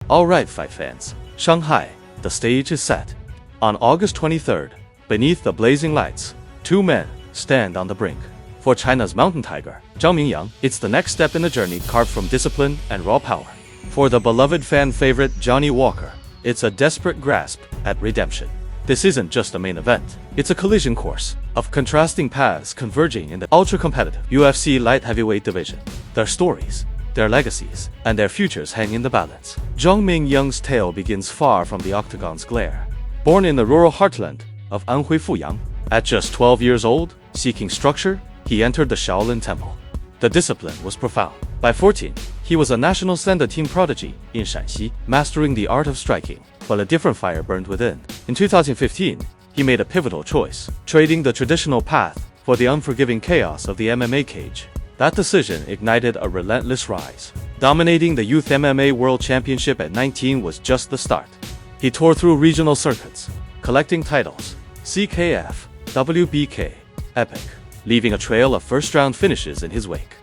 Alright, fight fans. Shanghai, the stage is set. On August 23rd, beneath the blazing lights, two men stand on the brink. For China's mountain tiger, Zhang Ming Yang, it's the next step in a journey carved from discipline and raw power. For the beloved fan favorite Johnny Walker, it's a desperate grasp at redemption. This isn't just a main event, it's a collision course of contrasting paths converging in the ultra-competitive UFC light heavyweight division. Their stories, their legacies, and their futures hang in the balance. Zhang Ming Yang's tale begins far from the octagon's glare. Born in the rural heartland of Anhui Fuyang, at just 12 years old, seeking structure, he entered the Shaolin Temple. The discipline was profound. By 14, he was a national Sanda team prodigy in Shanxi, mastering the art of striking, while a different fire burned within. In 2015, he made a pivotal choice, trading the traditional path for the unforgiving chaos of the MMA cage. That decision ignited a relentless rise. Dominating the Youth MMA World Championship at 19 was just the start. He tore through regional circuits, collecting titles, CKF, WBK, Epic, leaving a trail of first-round finishes in his wake.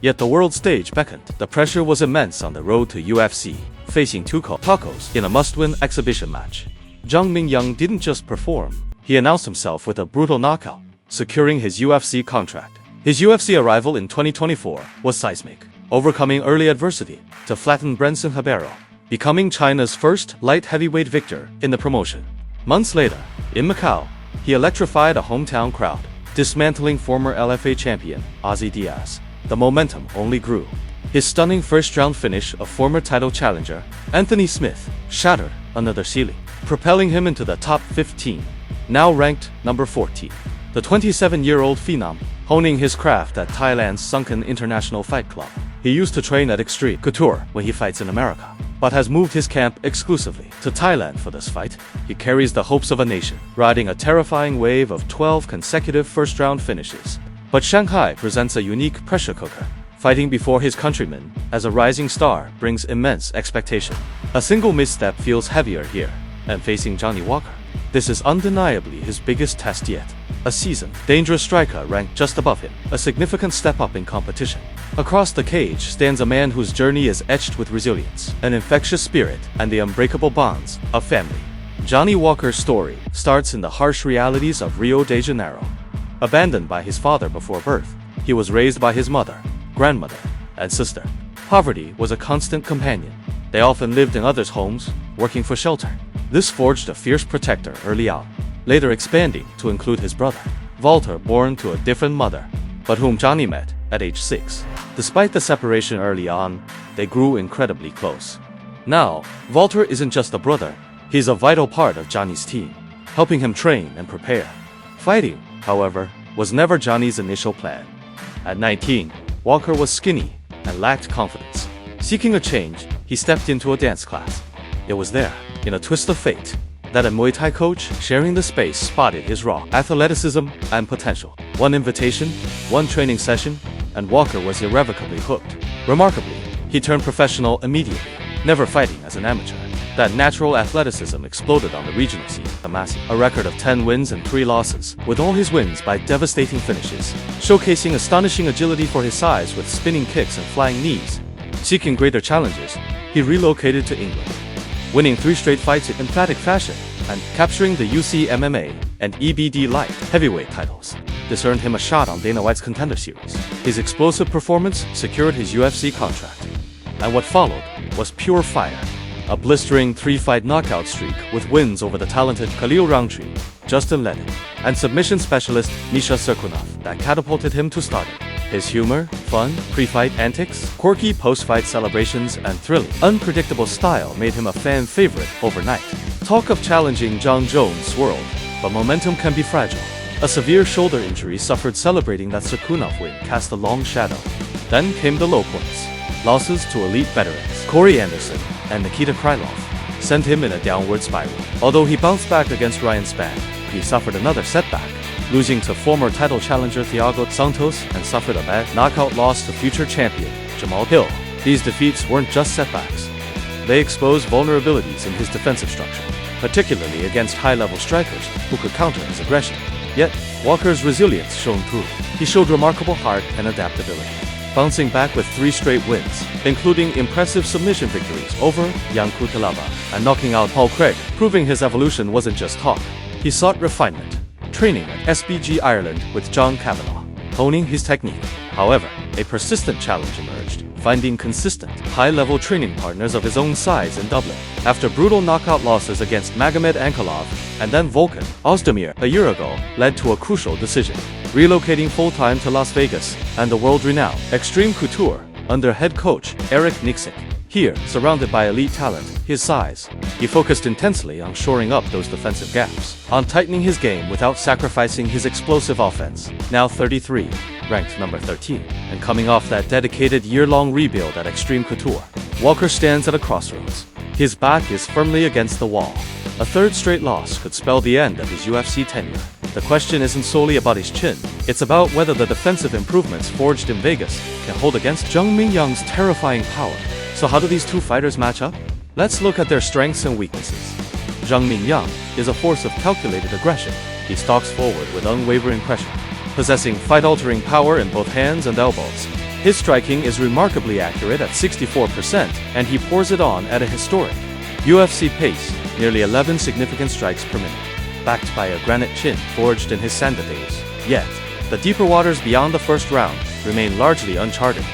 Yet the world stage beckoned. The pressure was immense on the road to UFC, facing two tacos in a must-win exhibition match. Zhang Ming Yang didn't just perform, he announced himself with a brutal knockout, securing his UFC contract. His UFC arrival in 2024 was seismic, overcoming early adversity to flatten Brenson Habero, becoming China's first light heavyweight victor in the promotion. Months later, in Macau, he electrified a hometown crowd, dismantling former LFA champion Ozzy Diaz. The momentum only grew. His stunning first-round finish of former title challenger Anthony Smith shattered another ceiling, propelling him into the top 15, now ranked number 14. The 27-year-old phenom, honing his craft at Thailand's Sunken International Fight Club. He used to train at Extreme Couture when he fights in America, but has moved his camp exclusively to Thailand for this fight. He carries the hopes of a nation, riding a terrifying wave of 12 consecutive first-round finishes. But Shanghai presents a unique pressure cooker. Fighting before his countrymen as a rising star brings immense expectation. A single misstep feels heavier here, and facing Johnny Walker, this is undeniably his biggest test yet. A seasoned, dangerous striker ranked just above him, a significant step up in competition. Across the cage stands a man whose journey is etched with resilience, an infectious spirit, and the unbreakable bonds of family. Johnny Walker's story starts in the harsh realities of Rio de Janeiro. Abandoned by his father before birth, he was raised by his mother, grandmother, and sister. Poverty was a constant companion. They often lived in others' homes, working for shelter. This forged a fierce protector early on, later expanding to include his brother, Walter, born to a different mother, but whom Johnny met at age 6. Despite the separation early on, they grew incredibly close. Now, Walter isn't just a brother, he's a vital part of Johnny's team, helping him train and prepare. Fighting, however, was never Johnny's initial plan. At 19, Walker was skinny and lacked confidence. Seeking a change, he stepped into a dance class. It was there, in a twist of fate, that a Muay Thai coach sharing the space spotted his raw athleticism and potential. One invitation, one training session, and Walker was irrevocably hooked. Remarkably, he turned professional immediately, never fighting as an amateur. That natural athleticism exploded on the regional scene, amassing a record of 10 wins and 3 losses, with all his wins by devastating finishes, showcasing astonishing agility for his size with spinning kicks and flying knees. Seeking greater challenges, he relocated to England, winning 3 straight fights in emphatic fashion and capturing the UFC MMA and EBD light heavyweight titles. This earned him a shot on Dana White's Contender Series. His explosive performance secured his UFC contract, and what followed was pure fire. A blistering 3-fight knockout streak with wins over the talented Khalil Roundtree, Justin Ledin, and submission specialist Misha Serkunov that catapulted him to stardom. His humor, fun, pre-fight antics, quirky post-fight celebrations, and thrilling, unpredictable style made him a fan favorite overnight. Talk of challenging Jon Jones swirled, but momentum can be fragile. A severe shoulder injury suffered celebrating that Serkunov win cast a long shadow. Then came the low points. Losses to elite veterans Corey Anderson and Nikita Krylov sent him in a downward spiral. Although he bounced back against Ryan Spann, he suffered another setback, losing to former title challenger Thiago Santos and suffered a bad knockout loss to future champion Jamal Hill. These defeats weren't just setbacks. They exposed vulnerabilities in his defensive structure, particularly against high-level strikers who could counter his aggression. Yet, Walker's resilience shone through. He showed remarkable heart and adaptability. bouncing back with 3 straight wins, including impressive submission victories over Yang Kutalaba and knocking out Paul Craig, proving his evolution wasn't just talk. He sought refinement, training at SBG Ireland with John Kavanagh, honing his technique. However, a persistent challenge emerged, finding consistent, high-level training partners of his own size in Dublin. After brutal knockout losses against Magomed Ankalaev and then Volkan Ozdemir a year ago led to a crucial decision, relocating full-time to Las Vegas and the world-renowned Extreme Couture under head coach Eric Nixick. Here, surrounded by elite talent, his size, he focused intensely on shoring up those defensive gaps, on tightening his game without sacrificing his explosive offense. Now 33, ranked number 13, and coming off that dedicated year-long rebuild at Extreme Couture, Walker stands at a crossroads. His back is firmly against the wall. A third straight loss could spell the end of his UFC tenure. The question isn't solely about his chin, it's about whether the defensive improvements forged in Vegas can hold against Zhang Ming Yang's terrifying power. So how do these two fighters match up? Let's look at their strengths and weaknesses. Zhang Ming Yang is a force of calculated aggression. He stalks forward with unwavering pressure, possessing fight-altering power in both hands and elbows. His striking is remarkably accurate at 64%, and he pours it on at a historic UFC pace, nearly 11 significant strikes per minute, backed by a granite chin forged in his Sanda days. Yet, the deeper waters beyond the first round remain largely uncharted,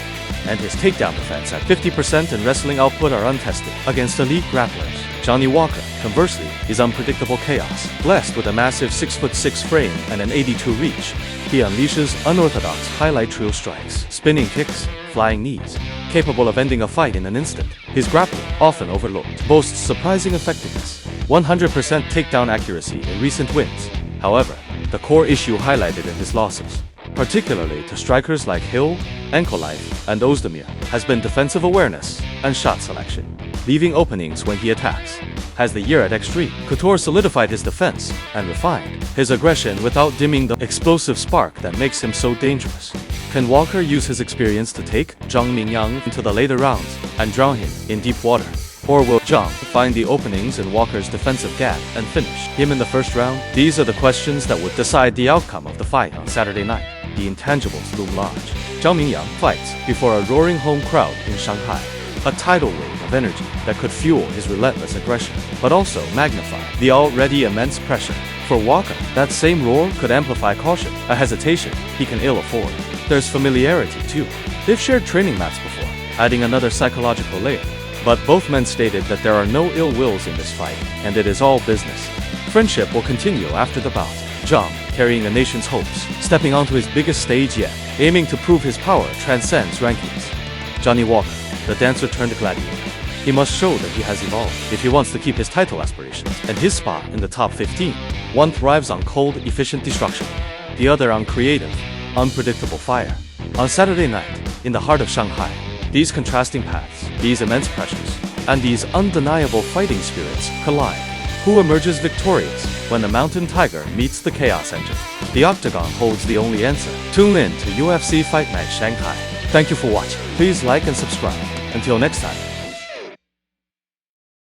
and his takedown defense at 50% and wrestling output are untested against elite grapplers. Johnny Walker, conversely, is unpredictable chaos. Blessed with a massive 6'6" frame and an 82 reach, he unleashes unorthodox highlight trio strikes, spinning kicks, flying knees, capable of ending a fight in an instant. His grappling, often overlooked, boasts surprising effectiveness, 100% takedown accuracy in recent wins. However, the core issue highlighted in his losses, particularly to strikers like Hill, Ankalaev, and Ozdemir, has been defensive awareness and shot selection, leaving openings when he attacks. As the year at Extreme Couture solidified his defense and refined his aggression without dimming the explosive spark that makes him so dangerous. Can Walker use his experience to take Zhang Ming Yang into the later rounds and drown him in deep water? Or will Zhang find the openings in Walker's defensive gap and finish him in the first round? These are the questions that would decide the outcome of the fight on Saturday night. The intangibles loom large. Zhang Ming Yang fights before a roaring home crowd in Shanghai, a tidal wave of energy that could fuel his relentless aggression, but also magnify the already immense pressure. For Walker, that same roar could amplify caution, a hesitation he can ill afford. There's familiarity too. They've shared training mats before, adding another psychological layer. But both men stated that there are no ill wills in this fight, and it is all business. Friendship will continue after the bout. Zhang, carrying a nation's hopes, stepping onto his biggest stage yet, aiming to prove his power transcends rankings. Johnny Walker, the dancer turned gladiator. He must show that he has evolved if he wants to keep his title aspirations and his spot in the top 15. One thrives on cold, efficient destruction, the other on creative, unpredictable fire. On Saturday night, in the heart of Shanghai, these contrasting paths, these immense pressures, and these undeniable fighting spirits collide. Who emerges victorious when the mountain tiger meets the chaos engine? The octagon holds the only answer. Tune in to UFC Fight Night Shanghai. Thank you for watching. Please like and subscribe. Until next time.